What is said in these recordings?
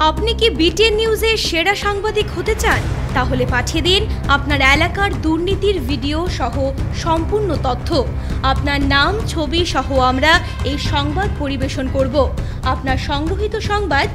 আপনি কি বিটিএন নিউজের সেরা সাংবাদিক হতে চান? তাহলে পাঠিয়ে দিন আপনার এলাকার দুর্নীতির ভিডিও সহ সম্পূর্ণ তথ্য। আপনার নাম, ছবি সহ আমরা এই সংবাদ পরিবেশন করব। আপনার সংগ্রহীত সংবাদ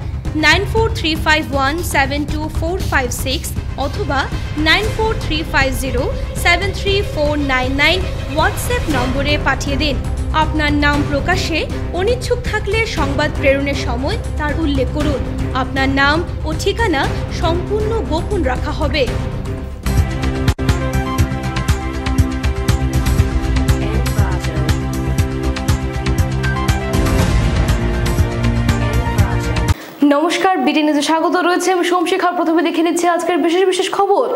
9435172456 অথবা 9435073499 হোয়াটসঅ্যাপ নম্বরে পাঠিয়ে দিন। আপনার নাম প্রকাশে অনিচ্ছুক থাকলে সংবাদ প্রেরণের সময় তার উল্লেখ করুন। আপনার নাম ও ঠিকানা সম্পূর্ণ গোপন রাখা হবে। নমস্কার, বিটিএন নিউজে স্বাগত রয়েছে। আমি সোমশিখা। প্রথমে দেখে নিচ্ছি আজকের বিশেষ খবর।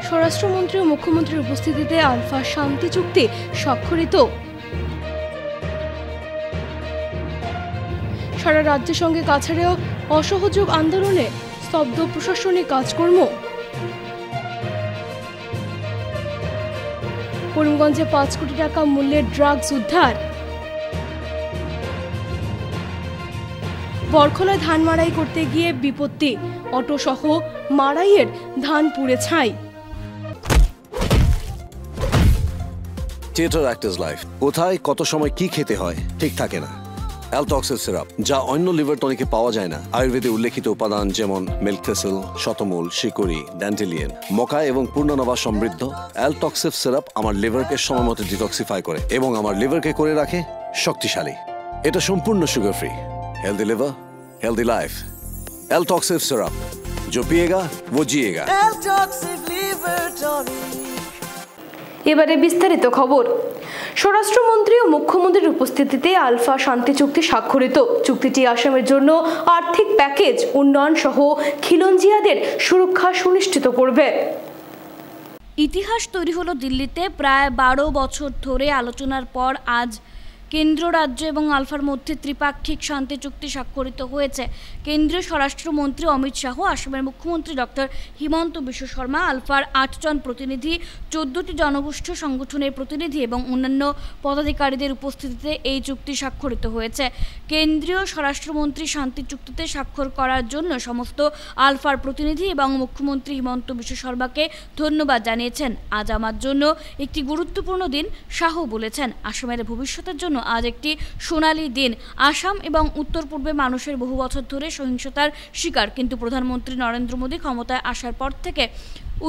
স্বরাষ্ট্রমন্ত্রী ও মুখ্যমন্ত্রীর উপস্থিতিতে আলফা শান্তি চুক্তি স্বাক্ষরিত। সারা রাজ্যের সঙ্গে কাছাড়েও অসহযোগ আন্দোলনে স্তব্ধ প্রশাসনিক কাজকর্ম। করিমগঞ্জে 5 কোটি টাকা মূল্যের ড্রাগস উদ্ধার। বরখলায় ধান মাড়াই করতে গিয়ে বিপত্তি, অটো সহ মাড়াইয়ের ধান পুড়ে ছাই। Theatre actors life. কোথায় কত সময় কি খেতে হয় ঠিক থাকে না। অ্যালটক্সের সিরাপ, যা অন্য লিভার টনিকে পাওয়া যায় না। আয়ুর্বেদে উল্লেখিত উপাদান যেমন মিল্ক থেসেল, শতমূল, শিকড়ি, ড্যান্টেলিয়ান, মকা এবং পূর্ণনবা সমৃদ্ধ অ্যালটক্সের সিরাপ আমার লিভারকে সময় মতো ডিটক্সিফাই করে এবং আমার লিভারকে করে রাখে শক্তিশালী। এটা সম্পূর্ণ sugar free. Healthy liver, healthy life. एल्टॉक्सिव सिरप, जो पिएगा वो जिएगा। এবারে বিস্তারিত খবর। স্বরাষ্ট্রমন্ত্রী ও মুখ্যমন্ত্রীর উপস্থিতিতে আলফা শান্তি চুক্তি স্বাক্ষরিত। চুক্তিটি আসামের জন্য আর্থিক প্যাকেজ, উন্নয়ন সহ খিলঞ্জিয়াদের সুরক্ষা সুনিশ্চিত করবে। ইতিহাস তৈরি হলো দিল্লিতে। প্রায় 12 বছর ধরে আলোচনার পর আজ কেন্দ্র, রাজ্য এবং আলফার মধ্যে ত্রিপাক্ষিক শান্তি চুক্তি স্বাক্ষরিত হয়েছে। কেন্দ্রীয় স্বরাষ্ট্রমন্ত্রী অমিত শাহ, আসামের মুখ্যমন্ত্রী ডক্টর হিমন্ত বিশ্ব শর্মা, আলফার 8 জন প্রতিনিধি, 14টি জনগোষ্ঠী সংগঠনের প্রতিনিধি এবং অন্যান্য পদাধিকারীদের উপস্থিতিতে এই চুক্তি স্বাক্ষরিত হয়েছে। কেন্দ্রীয় স্বরাষ্ট্রমন্ত্রী শান্তি চুক্তিতে স্বাক্ষর করার জন্য সমস্ত আলফার প্রতিনিধি এবং মুখ্যমন্ত্রী হিমন্ত বিশ্ব শর্মাকে ধন্যবাদ জানিয়েছেন। আজ আমার জন্য একটি গুরুত্বপূর্ণ দিন, শাহ বলেছেন। আসামের ভবিষ্যতের জন্য আজ একটি সোনালী দিন। আসাম এবং উত্তর পূর্বে মানুষের বহু বছর ধরে সহিংসতার শিকার, কিন্তু প্রধানমন্ত্রী নরেন্দ্র মোদী ক্ষমতায় আসার পর থেকে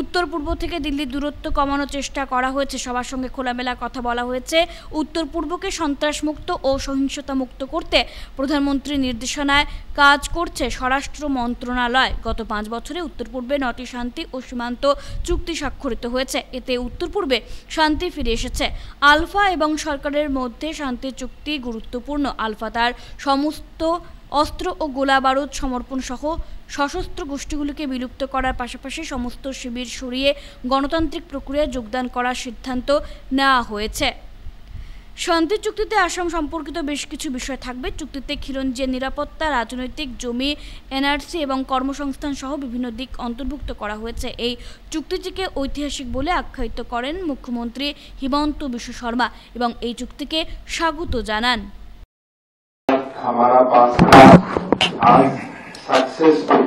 উত্তর পূর্ব থেকে দিল্লির দূরত্ব কমানোর চেষ্টা করা হয়েছে। সবার সঙ্গে খোলামেলা কথা বলা হয়েছে। উত্তর পূর্বকে সন্ত্রাসমুক্ত ও সহিংসতা মুক্ত করতে প্রধানমন্ত্রীর নির্দেশনায় কাজ করছে স্বরাষ্ট্র মন্ত্রণালয়। গত 5 বছরে উত্তর পূর্বে 9টি শান্তি ও সীমান্ত চুক্তি স্বাক্ষরিত হয়েছে। এতে উত্তর পূর্বে শান্তি ফিরে এসেছে। আলফা এবং সরকারের মধ্যে শান্তি চুক্তি গুরুত্বপূর্ণ। আলফা তার সমস্ত অস্ত্র ও গোলা বারুদ সমর্পণ সহ সশস্ত্র গোষ্ঠীগুলিকে বিলুপ্ত করার পাশাপাশি সমস্ত শিবির সরিয়ে গণতান্ত্রিক প্রক্রিয়ায় যোগদান করার সিদ্ধান্ত নেওয়া হয়েছে। শান্তি চুক্তিতে আসাম সম্পর্কিত বেশ কিছু বিষয় থাকবে। চুক্তিতে খিলঞ্জিয়ার নিরাপত্তা, রাজনৈতিক, জমি, এনআরসি এবং কর্মসংস্থান সহ বিভিন্ন দিক অন্তর্ভুক্ত করা হয়েছে। এই চুক্তিটিকে ঐতিহাসিক বলে আখ্যায়িত করেন মুখ্যমন্ত্রী হিমন্ত বিশ্ব শর্মা এবং এই চুক্তিকে স্বাগত জানান। हमारा पास आज सक्सेसफुल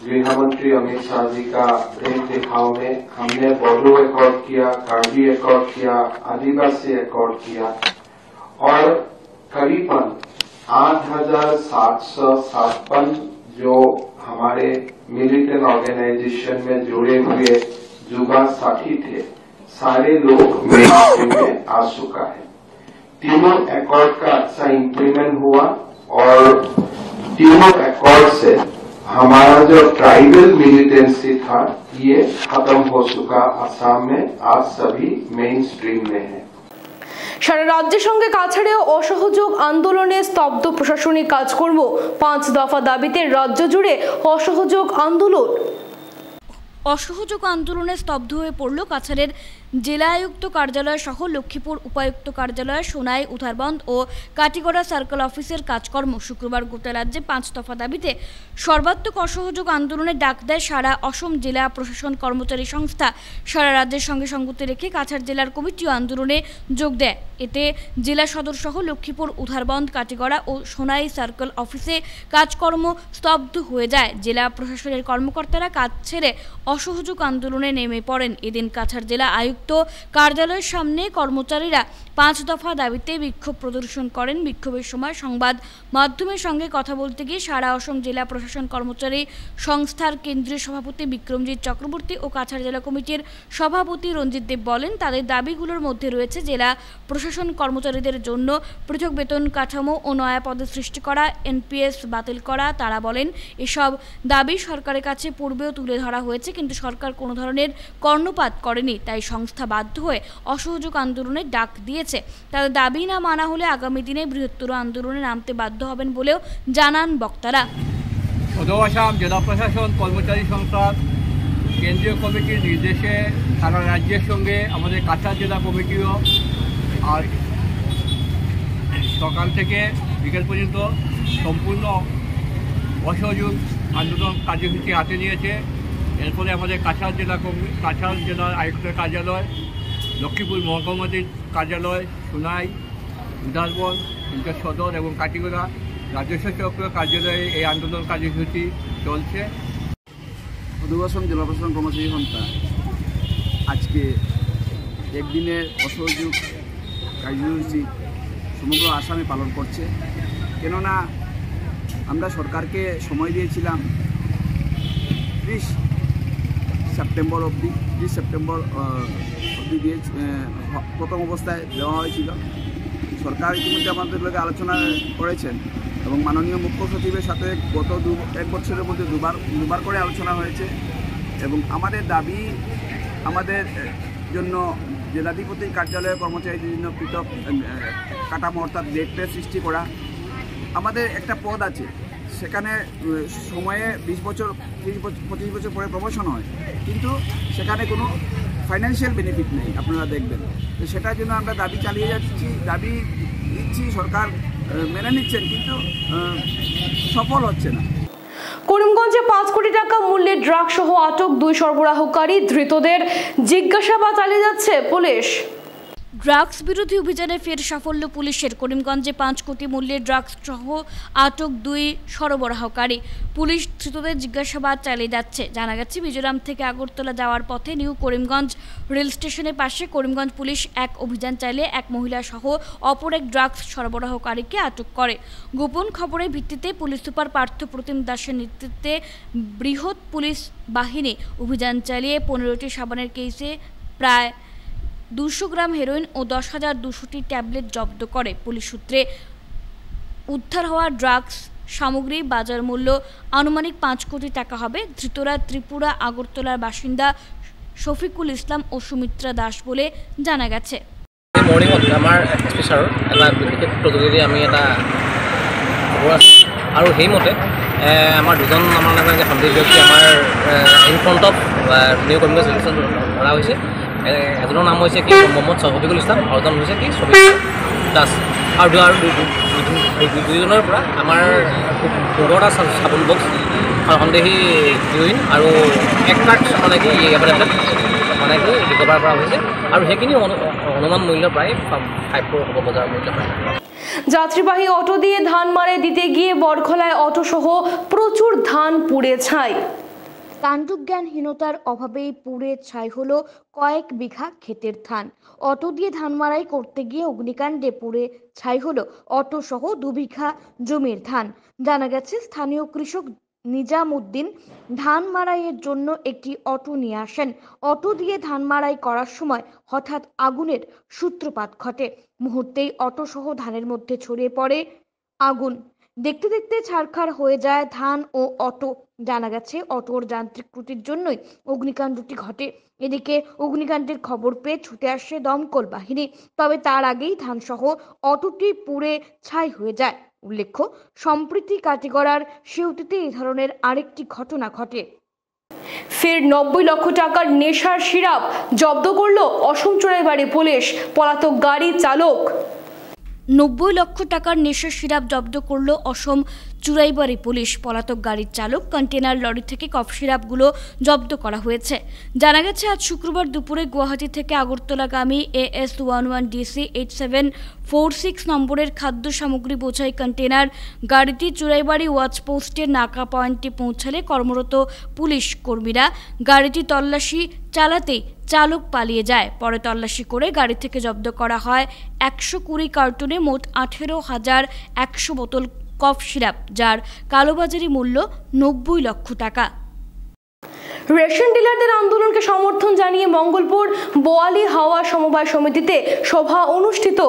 गृह मंत्री अमित शाह जी का देख दिखाव में हमने बोडो एकॉर्ड किया, कार्बी एकॉर्ड किया, आदिवासी एकॉर्ड किया और करीबन 8,756 जो हमारे मिलिटेंट ऑर्गेनाइजेशन में जुड़े हुए युवा साथी थे, सारे लोग मेन में आ चुका है। तीनों एकॉर्ड का अच्छा इंप्लीमेंट हुआ और तीनों एकॉर्ड से हमारा जो ट्राइबल मिलिटेंसी था ये खत्म हो चुका असम में। आज सभी मेन स्ट्रीम में है। সারা রাজ্যের সঙ্গে কাছাড়েও অসহযোগ আন্দোলনে স্তব্ধ প্রশাসনিক কাজকর্ম। 5 দফা দাবিতে রাজ্য জুড়ে অসহযোগ আন্দোলন। অসহযোগ আন্দোলনে স্তব্ধ হয়ে পড়ল কাছাড়ের জেলা আয়ুক্ত কার্যালয় সহ লক্ষ্মীপুর উপায়ুক্ত কার্যালয়, সোনাই, উধারবন্দ ও কাটিগড়া সার্কেল অফিসের কাজকর্ম শুক্রবার গোটা রাজ্যে 5 দফা দাবিতে সর্বাত্মক অসহযোগ আন্দোলনে ডাক দেয় সারা অসম জেলা প্রশাসন কর্মচারী সংস্থা। সারা রাজ্যের সঙ্গে সঙ্গতি রেখে কাছাড় জেলার কমিটিও আন্দোলনে যোগ দেয়। এতে জেলা সদর সহ লক্ষ্মীপুর, উধারবন্দ, কাটিগড়া ও সোনাই সার্কেল অফিসে কাজকর্ম স্তব্ধ হয়ে যায়। জেলা প্রশাসনের কর্মকর্তারা কাজ ছেড়ে অসহযোগ আন্দোলনে নেমে পড়েন। এদিন কাছাড় জেলা আয়ুক্ত কার্যালয়ের সামনে কর্মচারীরা 5 দফা দাবিতে বিক্ষোভ প্রদর্শন করেন। বিক্ষোভের সময় সংবাদ মাধ্যমের সঙ্গে কথা বলতে গিয়ে সারা অসম জেলা প্রশাসন কর্মচারী সংস্থার কেন্দ্রীয় সভাপতি বিক্রমজিৎ চক্রবর্তী ও কাছাড় জেলা কমিটির সভাপতি রঞ্জিত দেব বলেন, তাদের দাবিগুলোর মধ্যে রয়েছে জেলা প্রশাসন কর্মচারীদের জন্য পৃথক বেতন কাঠামো ও নয়া পদের সৃষ্টি করা, এনপিএস বাতিল করা। তারা বলেন, এসব দাবি সরকারের কাছে পূর্বেও তুলে ধরা হয়েছে, কিন্তু সরকার কোনো ধরনের কর্ণপাত করেনি। তাই সংস্থা বাধ্য হয়ে অসহযোগ আন্দোলনের ডাক দিয়েছে। তাদের দাবি না মানা হলে আগামী দিনে বৃহত্তর আন্দোলনে নামতে বাধ্য হবেন বলেও জানান বক্তারা। আসাম জেলা প্রশাসন কর্মচারী সংস্থার কেন্দ্রীয় কমিটির নির্দেশে সারা রাজ্যের সঙ্গে আমাদের কাছাড় জেলা কমিটিও আর সকাল থেকে বিকেল পর্যন্ত সম্পূর্ণ অসহযোগ আন্দোলন কার্যসূচি হাতে নিয়েছে। এর ফলে আমাদের কাছাড় জেলার আয়ুক্তের কার্যালয়, লক্ষ্মীপুর মহকুমাধির কার্যালয়, সোনাই, উধারবন্দ, ইন্টার সদর এবং কাটিগড়া রাজস্ব চক্র কার্যালয়ে এই আন্দোলন কার্যসূচি চলছে। অসম জেলা প্রশাসন কর্মচারী সংস্থা আজকে একদিনের অসহযোগ কার্যসূচি সমগ্র আসামে পালন করছে। কেননা আমরা সরকারকে সময় দিয়েছিলাম 30 সেপ্টেম্বর অবধি দিয়ে প্রথম অবস্থায় দেওয়া হয়েছিল। সরকার ইতিমধ্যে আমাদের লোকে আলোচনা করেছেন এবং মাননীয় মুখ্য সচিবের সাথে গত 1 বছরের মধ্যে দুবার করে আলোচনা হয়েছে এবং আমাদের দাবি, আমাদের জন্য জেলাধিপতির কার্যালয়ের কর্মচারীদের জন্য পৃথক কাঠামো অর্থাৎ গ্রেড পে সৃষ্টি করা। আমাদের একটা পদ আছে, সেখানে সময়ে 20 বছর 25 বছর পরে প্রমোশন হয়, কিন্তু সেখানে কোনো ফাইন্যান্সিয়াল বেনিফিট নেই, আপনারা দেখবেন। তো সেটার জন্য আমরা দাবি চালিয়ে যাচ্ছি, দাবি দিচ্ছি, সরকার মেনে নিচ্ছেন, কিন্তু সফল হচ্ছে না। করিমগঞ্জে 5 কোটি টাকা মূল্যের ড্রাগ সহ আটক 2 সরবরাহকারী, ধৃতদের জিজ্ঞাসাবাদ চালিয়ে যাচ্ছে পুলিশ। ড্রাগস বিরোধী অভিযানে ফের সাফল্য পুলিশের। করিমগঞ্জে 5 কোটি মূল্যের ড্রাগস সহ আটক 2 সরবরাহকারী। পুলিশ ধৃতদের জিজ্ঞাসাবাদ চালিয়ে যাচ্ছে। জানা গেছে, মিজোরাম থেকে আগরতলা যাওয়ার পথে নিউ করিমগঞ্জ রেল স্টেশনের পাশে করিমগঞ্জ পুলিশ এক অভিযান চালিয়ে এক মহিলা সহ অপর এক ড্রাগস সরবরাহকারীকে আটক করে। গোপন খবরের ভিত্তিতে পুলিশ সুপার পার্থ প্রতিম দাসের নেতৃত্বে বৃহৎ পুলিশ বাহিনী অভিযান চালিয়ে 15টি সাবানের কেসে প্রায় 200 গ্রাম হেরোইন ও 10,200টি ট্যাবলেট জব্দ করে। পুলিশ সূত্রে উদ্ধার হওয়া ড্রাগস সামগ্রীর বাজার মূল্য আনুমানিক 5 কোটি টাকা হবে। ধৃতরা ত্রিপুরা আগরতলার বাসিন্দা শফিকুল ইসলাম ও সুমিত্রা দাস বলে জানা গেছে। মৰ্ণিঙত আমাৰ স্পেচাৰৰ এটা বিশেষ প্ৰতিনিধি আমি এটা খবৰ আছে আৰু সেইমতে আমাৰ দুজন আমাৰ নামে সন্দেহ ব্যক্তি আমাৰ in front of new Karimganj rail station ধৰা হৈছে। এজনৰ নাম হৈছে কি মহম্মদ শফিকুল ইছলাম আৰু এজন হৈছে কি সুমিত্ৰা দাস। আৰু দুইজনৰ পৰা আমাৰ 15টা চাবোন বক্স সন্দেহী হিৰ'ইন আৰু 1 কাৰ্ট মানে কি মানে কি ৰিকভাৰ কৰা হৈছে আৰু সেইখিনি অনুমান মূল্য প্ৰায় 5 crore হ'ব বজাৰ মূল্য প্ৰায়। যাত্রীবাহী অটো দিয়ে ধান মারে দিতে গিয়ে বরখলায় অটো সহ প্রচুর ধান পুড়ে ছাই। কাণ্ডজ্ঞানহীনতার অভাবেই পুড়ে ছাই হলো কয়েক বিঘা ক্ষেতের ধান। অটো দিয়ে ধান মারাই করতে গিয়ে অগ্নিকাণ্ডে পুড়ে ছাই হলো অটো সহ 2 বিঘা জমির ধান। জানা গেছে, স্থানীয় কৃষক নিজামউদ্দিন ধান মারাইয়ের জন্য একটি অটো নিয়ে আসেন। অটো দিয়ে ধান মারাই করার সময় হঠাৎ আগুনের সূত্রপাত ঘটে। মুহূর্তেই অটো সহ ধানের মধ্যে ছড়িয়ে পড়ে আগুন। দেখতে দেখতে ছারখার হয়ে যায় ধান ও অটো। জানা গেছে, অটোর যান্ত্রিক ত্রুটির জন্যই অগ্নিকাণ্ডটি ঘটে। এদিকে অগ্নিকাণ্ডের খবর পেয়ে ছুটে আসে দমকল বাহিনী, তবে তার আগেই ধান সহ অটোটি পুড়ে ছাই হয়ে যায়। উল্লেখ্য, সম্প্রতি কাটিগড়ার সিউটিতে এই ধরনের আরেকটি ঘটনা ঘটে। ফের 90 লক্ষ টাকার নেশার সিরাপ জব্দ করলো অসম চোরাইবাড়ি পুলিশ। পলাতক গাড়ি চালক। 90 লক্ষ টাকার নেশার সিরাপ জব্দ করলো অসম চুরাইবাড়ি পুলিশ। পলাতক গাড়ির চালক কন্টেনার লরি থেকে কফ সিরাপগুলো জব্দ করা হয়েছে। জানা গেছে আজ শুক্রবার দুপুরে গুয়াহাটি থেকে আগরতলাগামী AS11DC 8746 নম্বরের খাদ্য সামগ্রী বোঝাই কন্টেনার গাড়িটি চুরাইবাড়ি ওয়াচ পোস্টের নাকা পয়েন্টে পৌঁছালে কর্মরত পুলিশ কর্মীরা গাড়িটি তল্লাশি চালাতেই চালক পালিয়ে যায়। পরে তল্লাশি করে গাড়ি থেকে জব্দ করা হয় 120 কার্টুনে মোট 18,100 বোতল কফ সিরাপ, যার কালোবাজারি মূল্য 90 লক্ষ টাকা। রেশন ডিলারদের আন্দোলনকে সমর্থন জানিয়ে মঙ্গলপুর বোয়ালি হাওয়া সমবায় সমিতিতে সভা অনুষ্ঠিত।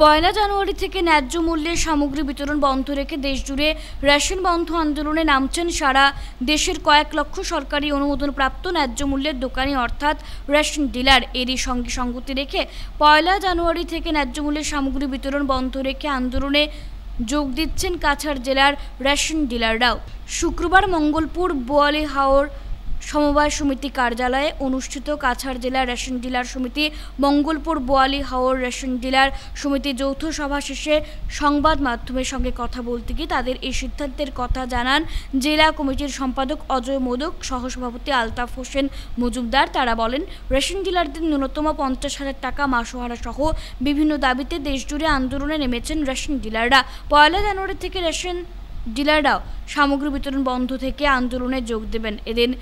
1 জানুয়ারি থেকে ন্যায্য মূল্যের সামগ্রী বিতরণ বন্ধ রেখে দেশজুড়ে রেশন বন্ধ আন্দোলনে নামছেন সারা দেশের কয়েক লক্ষ সরকারি অনুমোদনপ্রাপ্ত ন্যায্য মূল্যের দোকানি অর্থাৎ রেশন ডিলার। এরই সঙ্গে সঙ্গতি রেখে 1 জানুয়ারি থেকে ন্যায্য মূল্যের সামগ্রী বিতরণ বন্ধ রেখে আন্দোলনে যোগ দিচ্ছেন কাছাড় জেলার রেশন ডিলাররাও। শুক্রবার মঙ্গলপুর বোয়ালি হাওর সমবায় সমিতি কার্যালয়ে অনুষ্ঠিত কাছাড় জেলা রেশন ডিলার সমিতি মঙ্গলপুর বোয়ালি হাওর রেশন ডিলার সমিতি যৌথ সভা শেষে সংবাদ মাধ্যমের সঙ্গে কথা বলতে গিয়ে তাদের এই সিদ্ধান্তের কথা জানান জেলা কমিটির সম্পাদক অজয় মোদক, সহসভাপতি আলতাফ হোসেন মজুমদার। তারা বলেন, রেশন ডিলারদের ন্যূনতম 50,000 টাকা মাসোহারা সহ বিভিন্ন দাবিতে দেশজুড়ে আন্দোলনে নেমেছেন রেশন ডিলাররা। 1 জানুয়ারি থেকে রেশন ডিলাররাও সামগ্রী বিতরণ বন্ধ থেকে আন্দোলনে যোগ দেবেন। এদিন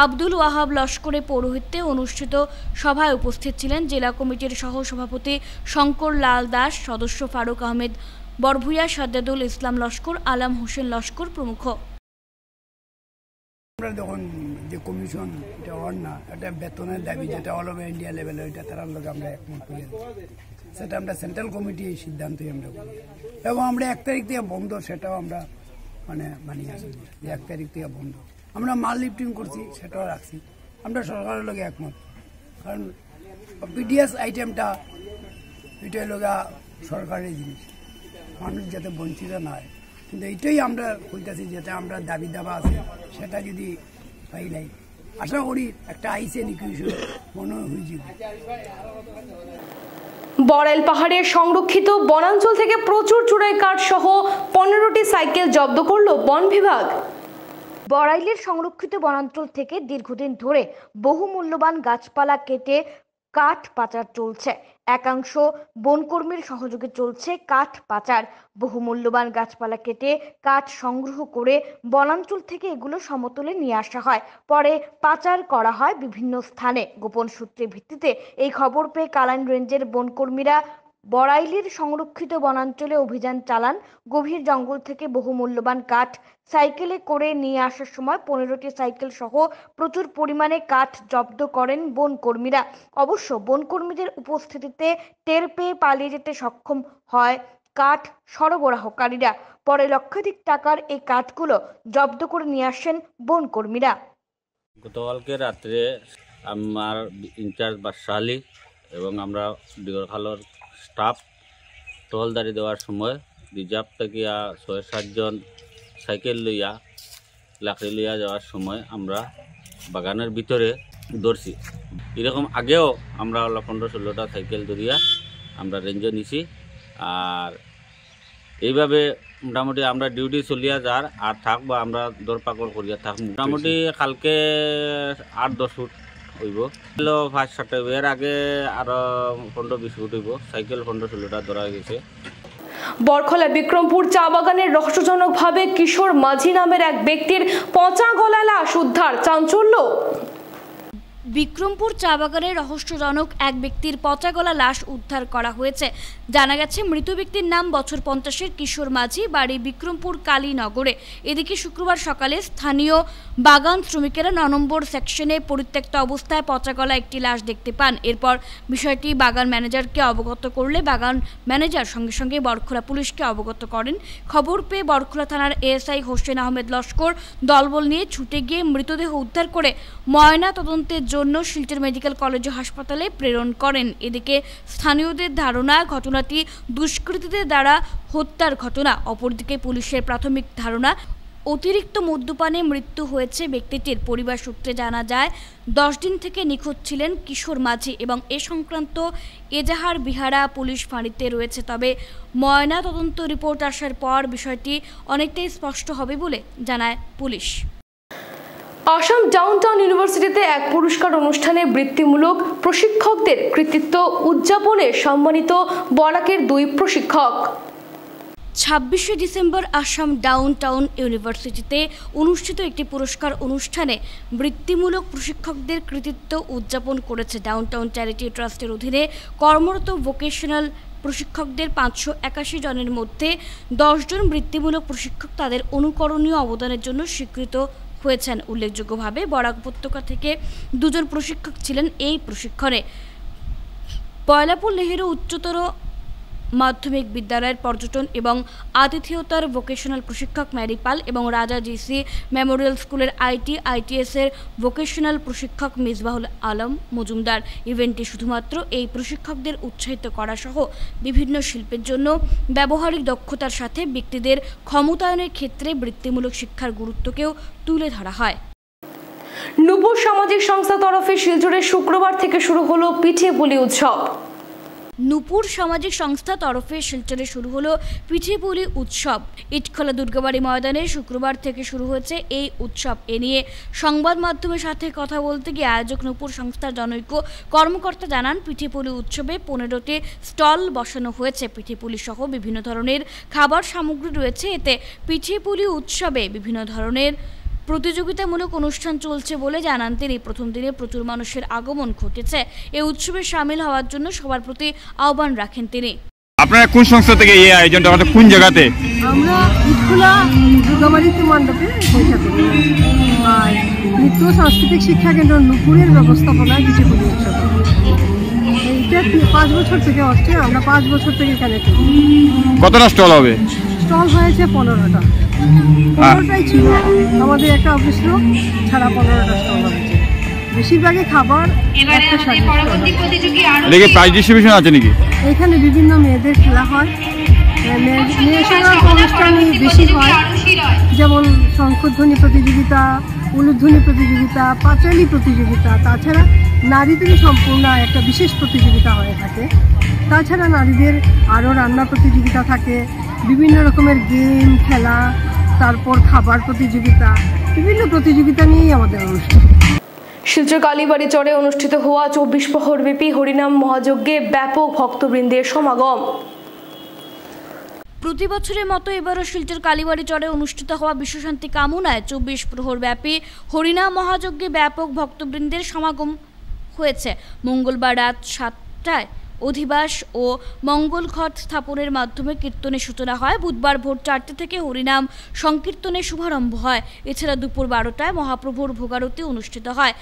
আব্দুল ওয়াহাব লস্করের পৌরোহিত্যে অনুষ্ঠিত সভায় উপস্থিত ছিলেন জেলা কমিটির সহসভাপতি শঙ্কর লাল দাস, সদস্য ফারুক আহমেদ বরভুইয়া, সাজ্জাদুল ইসলাম লস্কর, আলাম হোসেন লস্কর প্রমুখ। আমরা যখন যে কমিশন এটা হওয়ার না, এটা বেতনের দাবি যেটা অল ওভার ইন্ডিয়া লেভেলে ওইটা তার লোক আমরা একমত হয়ে সেটা আমরা সেন্ট্রাল কমিটি এই সিদ্ধান্তই আমরা করি এবং আমরা 1 তারিখ থেকে বন্ধ সেটাও আমরা মানি আসি যে 1 তারিখ থেকে বন্ধ। আমরা মাল লিফটিং করছি সেটাও রাখছি, আমরা সরকারের লোক একমত। কারণ পিডিএস আইটেমটা এটা লোক সরকারের জিনিস, মানুষ যাতে বঞ্চিত না হয়। কিন্তু এইটাই আমরা কইতেছি যেটা আমরা দাবি দাবা আছে সেটা যদি পাই নাই, আশা করি একটা আইসে নিকুইশন মনে হয়ে যাবে। বড়াইল পাহাড়ের সংরক্ষিত বনাঞ্চল থেকে প্রচুর চুরাই কাঠ সহ 15টি সাইকেল জব্দ করল বন বিভাগ। বড়াইলের সংরক্ষিত বনাঞ্চল থেকে দীর্ঘদিন ধরে বহু মূল্যবান গাছপালা কেটে কাঠ পাচার চলছে। একাংশ বনকর্মীর সহযোগে চলছে কাঠ পাচার। বহু মূল্যবান গাছপালা কেটে কাঠ সংগ্রহ করে বনাঞ্চল থেকে এগুলো সমতলে নিয়ে আসা হয়, পরে পাচার করা হয় বিভিন্ন স্থানে। গোপন সূত্রের ভিত্তিতে এই খবর পেয়ে কালাইন রেঞ্জের বনকর্মীরা বড়াইলের সংরক্ষিত বনাঞ্চলে অভিযান চালান। গভীর জঙ্গল থেকে বহু মূল্যবান কাঠ সাইকেলে করে নিয়ে আসার সময় 15টি সাইকেল সহ প্রচুর পরিমাণে কাঠ জব্দ করেন বনকর্মীরা। অবশ্য বনকর্মীদের উপস্থিতিতে টের পেয়ে পালিয়ে যেতে সক্ষম হয় কাঠ সরবরাহকারীরা। পরে লক্ষাধিক টাকার এই কাঠগুলো জব্দ করে নিয়ে আসেন বনকর্মীরা। গতকালকে রাত্রে আমার ইনচার্জ বাদশাহ আলী এবং আমরা ডিগরখালর স্টাফ টহলদারি দেওয়ার সময় রিজার্ভ থেকে 6-7 জন সাইকেল লইয়া লাকড়ি লইয়া যাওয়ার সময় আমরা বাগানের ভিতরে ধরছি। এরকম আগেও আমরা 15-16টা সাইকেল ধরিয়া আমরা রেঞ্জে নিছি। আর এইভাবে মোটামুটি আমরা ডিউটি চলিয়া যার আর থাকবা আমরা দরপাকড় করিয়া থাক। মোটামুটি কালকে 8-10 ফুট হইব, 5-7 হইব। এর আগে আরো 15-20 ফুট হইব। সাইকেল 15-16টা ধরা গেছে। বরখলা বিক্রমপুর চা বাগানের রহস্যজনকভাবে কিশোর মাঝি নামের এক ব্যক্তির পচা গলা লাশ উদ্ধার, চাঞ্চল্য। বিক্রমপুর চা বাগানের রহস্যজনক এক ব্যক্তির পচা গলা লাশ উদ্ধার করা হয়েছে। জানা গেছে মৃত ব্যক্তির নাম বছর 50-এর কিশোর মাঝি, বাড়ি বিক্রমপুর কালীনগরে। এদিকে শুক্রবার সকালে স্থানীয় বাগান শ্রমিকেরা 9 নম্বর সেকশনে পরিত্যক্ত অবস্থায় পচা গলা একটি লাশ দেখতে পান। এরপর বিষয়টি বাগান ম্যানেজারকে অবগত করলে বাগান ম্যানেজার সঙ্গে সঙ্গে বরখলা পুলিশকে অবগত করেন। খবর পেয়ে বরখলা থানার এএসআই হোসেন আহমেদ লস্কর দলবল নিয়ে ছুটে গিয়ে মৃতদেহ উদ্ধার করে ময়না তদন্তের জন্য শিলচর মেডিকেল কলেজ ও হাসপাতালে প্রেরণ করেন। এদিকে স্থানীয়দের ধারণা ঘটনাটি দুষ্কৃতীদের দ্বারা হত্যার ঘটনা। অপরদিকে পুলিশের প্রাথমিক ধারণা অতিরিক্ত মদ্যপানে মৃত্যু হয়েছে ব্যক্তিটির। পরিবার সূত্রে জানা যায় 10 দিন থেকে নিখোঁজ ছিলেন কিশোর মাঝি এবং এ সংক্রান্ত এজাহার বিহারা পুলিশ ফাঁড়িতে রয়েছে। তবে ময়না তদন্ত রিপোর্ট আসার পর বিষয়টি অনেকটাই স্পষ্ট হবে বলে জানায় পুলিশ। আসাম ডাউনটাউন ইউনিভার্সিটিতে এক পুরস্কার অনুষ্ঠানে বৃত্তিমূলক প্রশিক্ষকদের কৃতিত্ব উদযাপনে সম্মানিত বরাকের 2 প্রশিক্ষক। 26শে ডিসেম্বর আসাম ডাউনটাউন ইউনিভার্সিটিতে অনুষ্ঠিত একটি পুরস্কার অনুষ্ঠানে বৃত্তিমূলক প্রশিক্ষকদের কৃতিত্ব উদযাপন করেছে ডাউনটাউন চ্যারিটি ট্রাস্টের অধীনে কর্মরত ভোকেশনাল প্রশিক্ষকদের 581 জনের মধ্যে 10 জন বৃত্তিমূলক প্রশিক্ষক তাদের অনুকরণীয় অবদানের জন্য স্বীকৃত হয়েছেন। উল্লেখযোগ্যভাবে বরাক উপত্যকা থেকে 2 জন প্রশিক্ষক ছিলেন এই প্রশিক্ষণে। পয়লাপুর নেহেরু উচ্চতর মাধ্যমিক বিদ্যালয়ের পর্যটন এবং আতিথেয়তার ভোকেশনাল প্রশিক্ষক ম্যারি পাল এবং রাজা জিসি মেমোরিয়াল স্কুলের আইটিএস এর ভোকেশনাল প্রশিক্ষক মিসবাহুল আলম মজুমদার। ইভেন্টে শুধুমাত্র এই প্রশিক্ষকদের উৎসাহিত করা সহ বিভিন্ন শিল্পের জন্য ব্যবহারিক দক্ষতার সাথে ব্যক্তিদের ক্ষমতায়নের ক্ষেত্রে বৃত্তিমূলক শিক্ষার গুরুত্বকেও তুলে ধরা হয়। নূপুর সামাজিক সংস্থা তরফে শিলচরে শুক্রবার থেকে শুরু হলো পিঠে পুলি উৎসব। নূপুর সামাজিক সংস্থা তরফে শিলচরে শুরু হলো পিঠে পুলি উৎসব। ইটখলা দুর্গাবাড়ি ময়দানে শুক্রবার থেকে শুরু হয়েছে এই উৎসব। এ নিয়ে সংবাদ মাধ্যমের সাথে কথা বলতে গিয়ে আয়োজক নূপুর সংস্থার জনৈক কর্মকর্তা জানান, পিঠে পুলি উৎসবে 15টি স্টল বসানো হয়েছে। পিঠে পুলি সহ বিভিন্ন ধরনের খাবার সামগ্রী রয়েছে। এতে পিঠে পুলি উৎসবে বিভিন্ন ধরনের প্রতিযোগিতামূলক অনুষ্ঠান চলছে বলে জানান তিনি। প্রথম দিনে প্রচুর মানুষের আগমন ঘটেছে। এই উৎসবে সামিল হওয়ার জন্য সবার প্রতি আহ্বান রাখেন তিনি। আপনারা কোন সংস্থা থেকে এই আয়োজনটা করতে, কোন জায়গাতে? আমরা ইটখোলা দুর্গাবাড়িতে মণ্ডপে পরীক্ষা করি আর নৃত্য সাংস্কৃতিক শিক্ষা কেন্দ্র নূপুরের ব্যবস্থাপনায় পিঠে পুলি উৎসব। এইটা 5 বছর থেকে হচ্ছে। আমরা 5 বছর থেকে এখানে করি। কতটা স্টল হবে? স্টল হয়েছে 15টা। 15টাই ছিল আমাদের একটা অফিস ছাড়া 15টা স্টল হয়েছে। বেশিরভাগই খাবার। প্রাইজ ডিস্ট্রিবিউশন আছে নাকি? এখানে বিভিন্ন মেয়েদের খেলা হয়, মেয়ে সংগ্রাম অনুষ্ঠান বেশি হয়, যেমন শঙ্খধ্বনি প্রতিযোগিতা, উলুধ্বনি প্রতিযোগিতা, পাঁচালী প্রতিযোগিতা। তাছাড়া নারীদের সম্পূর্ণ একটা বিশেষ প্রতিযোগিতা হয়ে থাকে। তাছাড়া নারীদের আরও রান্না প্রতিযোগিতা থাকে, বিভিন্ন রকমের গেম খেলা, তারপর খাবার প্রতিযোগিতা, বিভিন্ন প্রতিযোগিতা নিয়েই আমাদের অনুষ্ঠান। শিলচর কালীবাড়ি চরে অনুষ্ঠিত হওয়া 24 প্রহর ব্যাপী হরিনাম মহাযজ্ঞে ব্যাপক ভক্তবৃন্দের সমাগম। প্রতি বছরের মতো এবারও শিলচর কালীবাড়ি চরে অনুষ্ঠিত হওয়া বিশ্বশান্তি কামনায় 24 প্রহর ব্যাপী হরিনাম মহাযজ্ঞে ব্যাপক ভক্তবৃন্দের সমাগম হয়েছে। মঙ্গলবার রাত 7টায় অধিবাস ও মঙ্গল ঘট স্থাপনের মাধ্যমে কীর্তনের সূচনা হয়। বুধবার ভোর 4টে থেকে হরিনাম সংকীর্তনের শুভারম্ভ হয়। এছাড়া দুপুর 12টায় মহাপ্রভুর ভোগারতি অনুষ্ঠিত হয়।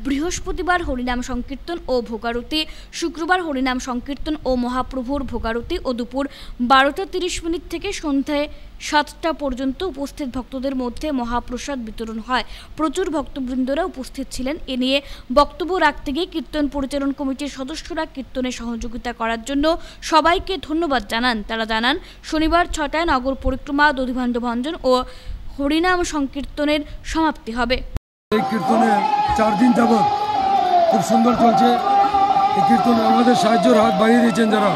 বৃহস্পতিবার হরিনাম সংকীর্তন ও ভোগারতি, শুক্রবার হরিনাম সংকীর্তন ও মহাপ্রভুর ভোগারতি ও দুপুর 12:30 থেকে সন্ধ্যায় 7টা পর্যন্ত উপস্থিত ভক্তদের মধ্যে মহাপ্রসাদ বিতরণ হয়। প্রচুর ভক্তবৃন্দরা উপস্থিত ছিলেন। এ নিয়ে বক্তব্য রাখতে গিয়ে কীর্তন পরিচালন কমিটির সদস্যরা কীর্তনে সহযোগিতা করার জন্য সবাইকে ধন্যবাদ জানান। তারা জানান, শনিবার 6টায় নগর পরিক্রমা, দধিভাণ্ড ভঞ্জন ও হরিনাম সংকীর্তনের সমাপ্তি হবে। এই কীর্তনে 4 দিন যাবৎ খুব সুন্দর চলছে। এই কীর্তনে আমাদের সাহায্যের হাত বাড়িয়ে দিয়েছেন যারা,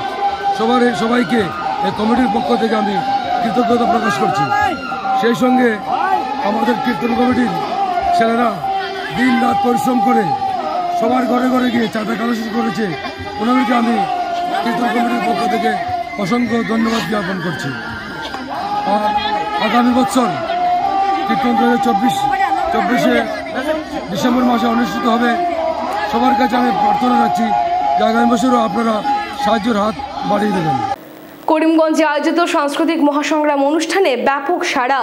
সবাইকে এই কমিটির পক্ষ থেকে আমি কৃতজ্ঞতা প্রকাশ করছি। সেই সঙ্গে আমাদের কীর্তন কমিটির ছেলেরা দিন রাত পরিশ্রম করে সবার ঘরে ঘরে গিয়ে চাঁদা কালেকশন করেছে। ওনাদেরকে আমি কীর্তন কমিটির পক্ষ থেকে অসংখ্য ধন্যবাদ জ্ঞাপন করছি। আর আগামী বছর কীর্তন 2024 ডিসেম্বর মাসে অনুষ্ঠিত হবে। সবার কাছে আমি প্রার্থনা রাখছি যে আগামী বছরও আপনারা সাহায্যের হাত বাড়িয়ে দেবেন। করিমগঞ্জে আয়োজিত সাংস্কৃতিক মহাসংগ্রাম অনুষ্ঠানে ব্যাপক সাড়া।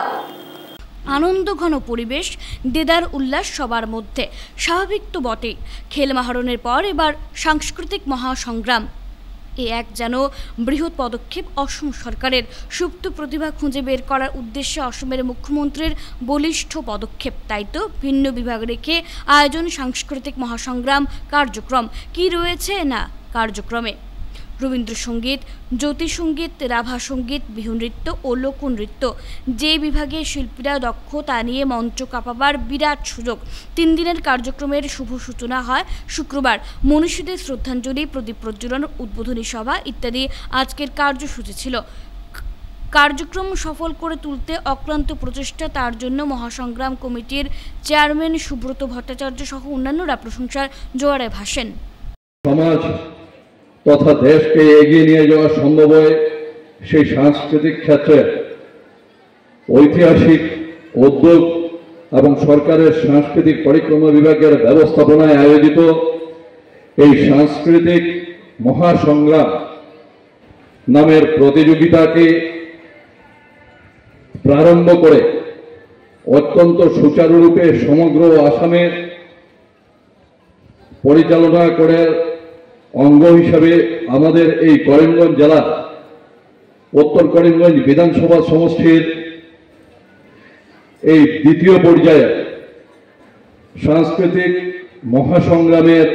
আনন্দঘন পরিবেশ, দেদার উল্লাস সবার মধ্যে। স্বাভাবিক তো বটেই, খেল মাহরণের পর এবার সাংস্কৃতিক মহাসংগ্রাম। এ এক যেন বৃহৎ পদক্ষেপ অসম সরকারের। সুপ্ত প্রতিভা খুঁজে বের করার উদ্দেশ্যে অসমের মুখ্যমন্ত্রীর বলিষ্ঠ পদক্ষেপ। তাই তো ভিন্ন বিভাগ রেখে আয়োজন সাংস্কৃতিক মহাসংগ্রাম কার্যক্রম। কি রয়েছে না কার্যক্রমে? রবীন্দ্রসঙ্গীত, জ্যোতিসঙ্গীত, রাভা সঙ্গীত, বিহু নৃত্য ও লোকনৃত্য যে বিভাগে শিল্পীরা দক্ষ তা নিয়ে মঞ্চ কাঁপাবার বিরাট সুযোগ। 3 দিনের কার্যক্রমের শুভ সূচনা হয় শুক্রবার। মনীষীদের শ্রদ্ধাঞ্জলি, প্রদীপ প্রজ্বলন, উদ্বোধনী সভা ইত্যাদি আজকের কার্যসূচি ছিল। কার্যক্রম সফল করে তুলতে অক্লান্ত প্রচেষ্টা, তার জন্য মহাসংগ্রাম কমিটির চেয়ারম্যান সুব্রত ভট্টাচার্য সহ অন্যান্যরা প্রশংসার জোয়ারে ভাসেন। সমাজ তথা দেশকে এগিয়ে নিয়ে যাওয়া সম্ভব হয় সেই সাংস্কৃতিক ক্ষেত্রে ঐতিহাসিক উদ্যোগ এবং সরকারের সাংস্কৃতিক পরিক্রমা বিভাগের ব্যবস্থাপনায় আয়োজিত এই সাংস্কৃতিক মহাসংগ্রাম নামের প্রতিযোগিতাকে প্রারম্ভ করে অত্যন্ত সুচারুরূপে সমগ্র আসামে পরিচালনা করে অঙ্গ হিসাবে আমাদের এই করিমগঞ্জ জেলা উত্তর করিমগঞ্জ বিধানসভা সমষ্টির এই দ্বিতীয় পর্যায়ে সাংস্কৃতিক মহাসংগ্রামের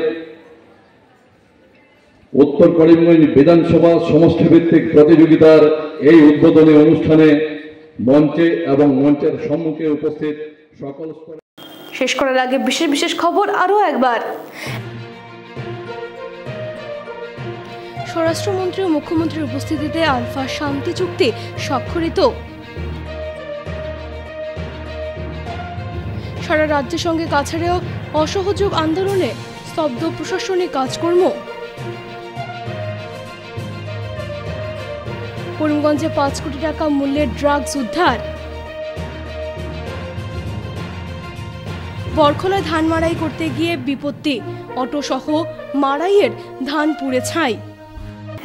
উত্তর করিমগঞ্জ বিধানসভা সমষ্টিভিত্তিক প্রতিযোগিতার এই উদ্বোধনী অনুষ্ঠানে মঞ্চে এবং মঞ্চের সম্মুখে উপস্থিত সকল স্তরে। শেষ করার আগে বিশেষ খবর আরও একবার। স্বরাষ্ট্রমন্ত্রী ও মুখ্যমন্ত্রীর উপস্থিতিতে আলফা শান্তি চুক্তি স্বাক্ষরিত। সারা রাজ্যের সঙ্গে কাছাড়েও অসহযোগ আন্দোলনে স্তব্ধ প্রশাসনিক কাজকর্ম। করিমগঞ্জে 5 কোটি টাকা মূল্যের ড্রাগস উদ্ধার। বরখলায় ধান মাড়াই করতে গিয়ে বিপত্তি, অটো সহ মাড়াইয়ের ধান পুড়ে ছাই।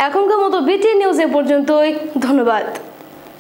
এখনকার মতো বিটিএন নিউজ এ পর্যন্তই। ধন্যবাদ।